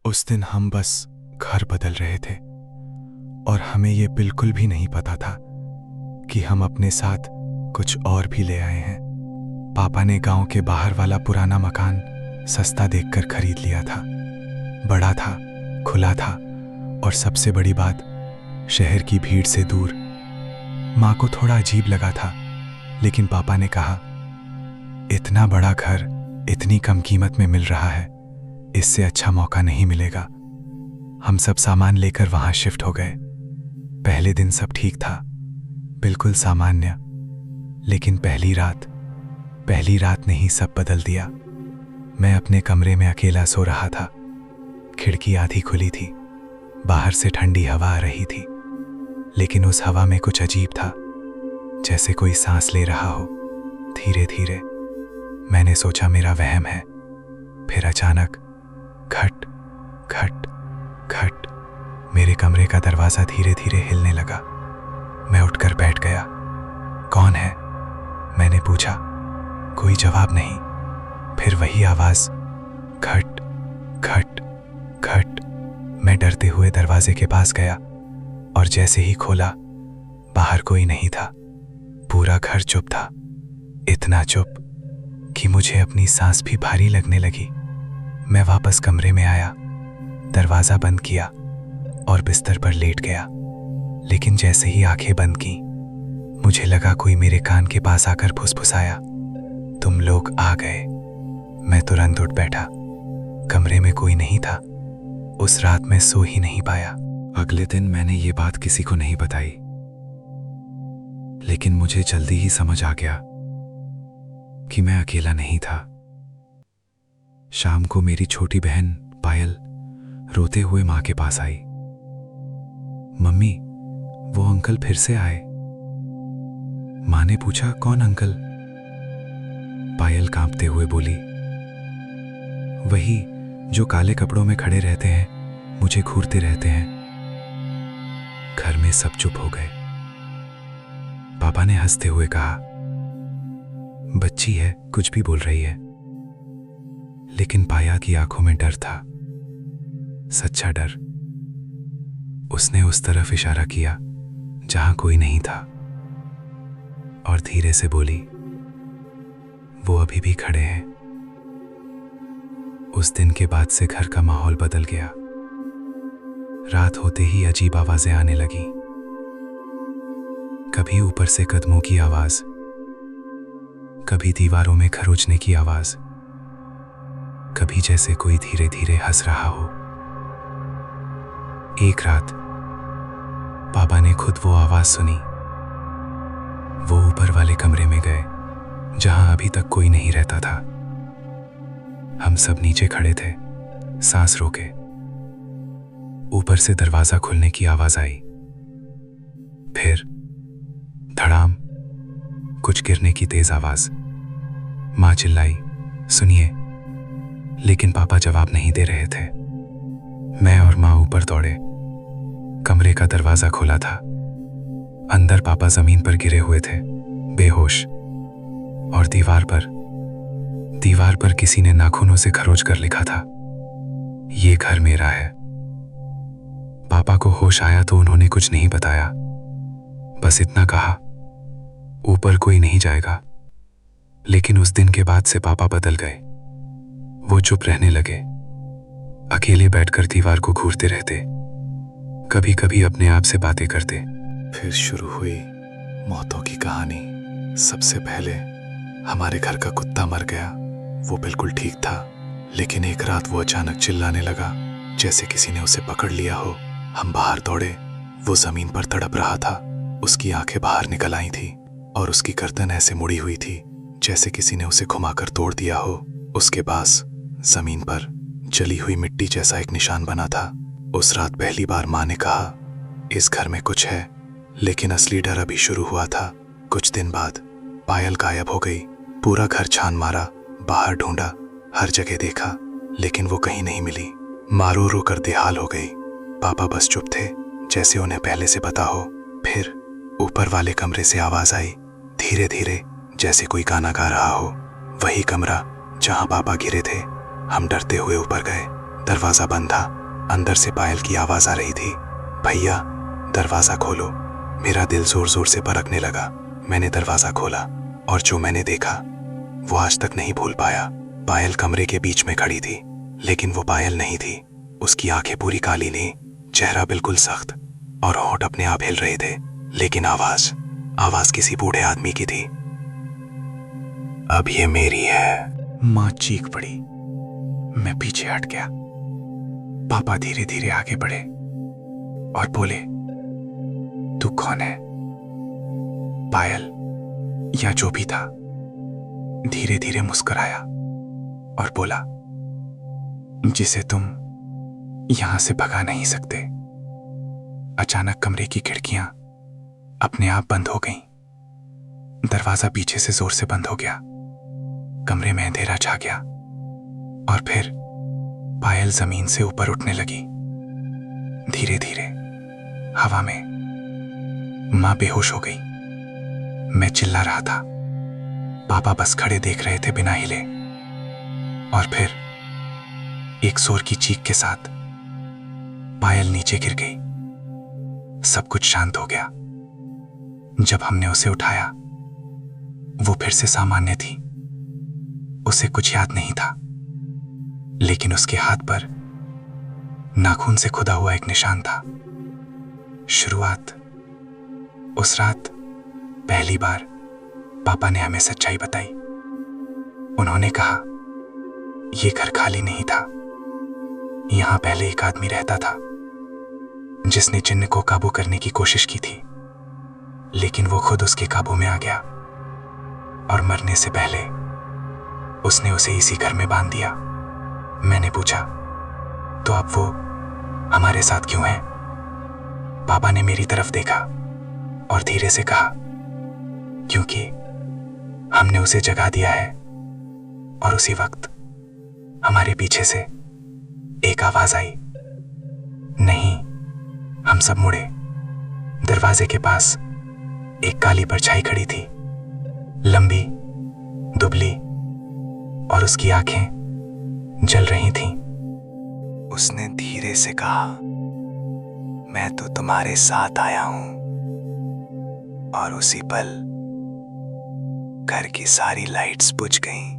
उस दिन हम बस घर बदल रहे थे और हमें ये बिल्कुल भी नहीं पता था कि हम अपने साथ कुछ और भी ले आए हैं। पापा ने गांव के बाहर वाला पुराना मकान सस्ता देखकर खरीद लिया था। बड़ा था, खुला था और सबसे बड़ी बात, शहर की भीड़ से दूर। माँ को थोड़ा अजीब लगा था, लेकिन पापा ने कहा, इतना बड़ा घर इतनी कम कीमत में मिल रहा है, इससे अच्छा मौका नहीं मिलेगा। हम सब सामान लेकर वहां शिफ्ट हो गए। पहले दिन सब ठीक था, बिल्कुल सामान्य, लेकिन पहली रात ने ही सब बदल दिया। मैं अपने कमरे में अकेला सो रहा था। खिड़की आधी खुली थी, बाहर से ठंडी हवा आ रही थी, लेकिन उस हवा में कुछ अजीब था, जैसे कोई सांस ले रहा हो धीरे धीरे। मैंने सोचा मेरा वहम है। फिर अचानक खट खट खट मेरे कमरे का दरवाजा धीरे धीरे हिलने लगा। मैं उठकर बैठ गया। कौन है? मैंने पूछा। कोई जवाब नहीं। फिर वही आवाज, खट खट खट। मैं डरते हुए दरवाजे के पास गया और जैसे ही खोला, बाहर कोई नहीं था। पूरा घर चुप था, इतना चुप कि मुझे अपनी सांस भी भारी लगने लगी। मैं वापस कमरे में आया, दरवाजा बंद किया और बिस्तर पर लेट गया। लेकिन जैसे ही आंखें बंद की, मुझे लगा कोई मेरे कान के पास आकर फुसफुसाया, तुम लोग आ गए। मैं तुरंत उठ बैठा। कमरे में कोई नहीं था। उस रात मैं सो ही नहीं पाया। अगले दिन मैंने ये बात किसी को नहीं बताई, लेकिन मुझे जल्दी ही समझ आ गया कि मैं अकेला नहीं था। शाम को मेरी छोटी बहन पायल रोते हुए मां के पास आई। मम्मी, वो अंकल फिर से आए। मां ने पूछा, कौन अंकल? पायल कांपते हुए बोली, वही जो काले कपड़ों में खड़े रहते हैं, मुझे घूरते रहते हैं। घर में सब चुप हो गए। पापा ने हंसते हुए कहा, बच्ची है, कुछ भी बोल रही है। लेकिन पाया की आंखों में डर था, सच्चा डर। उसने उस तरफ इशारा किया जहां कोई नहीं था और धीरे से बोली, वो अभी भी खड़े हैं। उस दिन के बाद से घर का माहौल बदल गया। रात होते ही अजीब आवाजें आने लगी। कभी ऊपर से कदमों की आवाज, कभी दीवारों में खरोंचने की आवाज, कभी जैसे कोई धीरे धीरे हंस रहा हो। एक रात पापा ने खुद वो आवाज सुनी। वो ऊपर वाले कमरे में गए, जहां अभी तक कोई नहीं रहता था। हम सब नीचे खड़े थे, सांस रोके। ऊपर से दरवाजा खुलने की आवाज आई। फिर धड़ाम, कुछ गिरने की तेज आवाज। मां चिल्लाई, सुनिए। लेकिन पापा जवाब नहीं दे रहे थे। मैं और मां ऊपर दौड़े। कमरे का दरवाजा खुला था। अंदर पापा जमीन पर गिरे हुए थे, बेहोश। और दीवार पर किसी ने नाखूनों से खरोच कर लिखा था, ये घर मेरा है। पापा को होश आया तो उन्होंने कुछ नहीं बताया, बस इतना कहा, ऊपर कोई नहीं जाएगा। लेकिन उस दिन के बाद से पापा बदल गए। वो चुप रहने लगे, अकेले बैठकर दीवार को घूरते रहते, कभी कभी अपने आप से बातें करते। फिर शुरू हुई मौतों की कहानी। सबसे पहले हमारे घर का कुत्ता मर गया। वो बिल्कुल ठीक था, लेकिन एक रात वो अचानक चिल्लाने लगा, जैसे किसी ने उसे पकड़ लिया हो। हम बाहर दौड़े। वो जमीन पर तड़प रहा था। उसकी आंखें बाहर निकल आई थी और उसकी गर्दन ऐसे मुड़ी हुई थी जैसे किसी ने उसे घुमाकर तोड़ दिया हो। उसके पास जमीन पर जली हुई मिट्टी जैसा एक निशान बना था। उस रात पहली बार मां ने कहा, इस घर में कुछ है। लेकिन असली डर अभी शुरू हुआ था। कुछ दिन बाद पायल गायब हो गई। पूरा घर छान मारा, बाहर ढूंढा, हर जगह देखा, लेकिन वो कहीं नहीं मिली। मां रो रो कर बेहाल हो गई। पापा बस चुप थे, जैसे उन्हें पहले से पता हो। फिर ऊपर वाले कमरे से आवाज आई, धीरे धीरे, जैसे कोई गाना गा रहा हो। वही कमरा जहां पापा गिरे थे। हम डरते हुए ऊपर गए। दरवाजा बंद था। अंदर से पायल की आवाज आ रही थी, भैया दरवाजा खोलो। मेरा दिल जोर जोर से बरकने लगा। मैंने दरवाजा खोला और जो मैंने देखा वो आज तक नहीं भूल पाया। पायल कमरे के बीच में खड़ी थी, लेकिन वो पायल नहीं थी। उसकी आंखें पूरी काली थीं, चेहरा बिल्कुल सख्त और होंठ अपने आप हिल रहे थे। लेकिन आवाज किसी बूढ़े आदमी की थी। अब ये मेरी है। मां चीख पड़ी। मैं पीछे हट गया। पापा धीरे धीरे आगे बढ़े और बोले, तू कौन है? पायल या जो भी था धीरे धीरे मुस्कुराया और बोला, जिसे तुम यहां से भगा नहीं सकते। अचानक कमरे की खिड़कियां अपने आप बंद हो गईं। दरवाजा पीछे से जोर से बंद हो गया। कमरे में अंधेरा छा गया और फिर पायल जमीन से ऊपर उठने लगी। धीरे धीरे हवा में मां बेहोश हो गई। मैं चिल्ला रहा था। पापा बस खड़े देख रहे थे बिना हिले। और फिर एक जोर की चीख के साथ पायल नीचे गिर गई। सब कुछ शांत हो गया। जब हमने उसे उठाया वो फिर से सामान्य थी। उसे कुछ याद नहीं था, लेकिन उसके हाथ पर नाखून से खुदा हुआ एक निशान था। शुरुआत उस रात पहली बार पापा ने हमें सच्चाई बताई। उन्होंने कहा, यह घर खाली नहीं था। यहां पहले एक आदमी रहता था जिसने जिन्न को काबू करने की कोशिश की थी, लेकिन वो खुद उसके काबू में आ गया और मरने से पहले उसने उसे इसी घर में बांध दिया। मैंने पूछा, तो अब वो हमारे साथ क्यों है? पापा ने मेरी तरफ देखा और धीरे से कहा, क्योंकि हमने उसे जगा दिया है। और उसी वक्त हमारे पीछे से एक आवाज आई, नहीं। हम सब मुड़े। दरवाजे के पास एक काली परछाई खड़ी थी, लंबी, दुबली, और उसकी आंखें जल रही थीं। उसने धीरे से कहा, मैं तो तुम्हारे साथ आया हूं। और उसी पल घर की सारी लाइट्स बुझ गईं।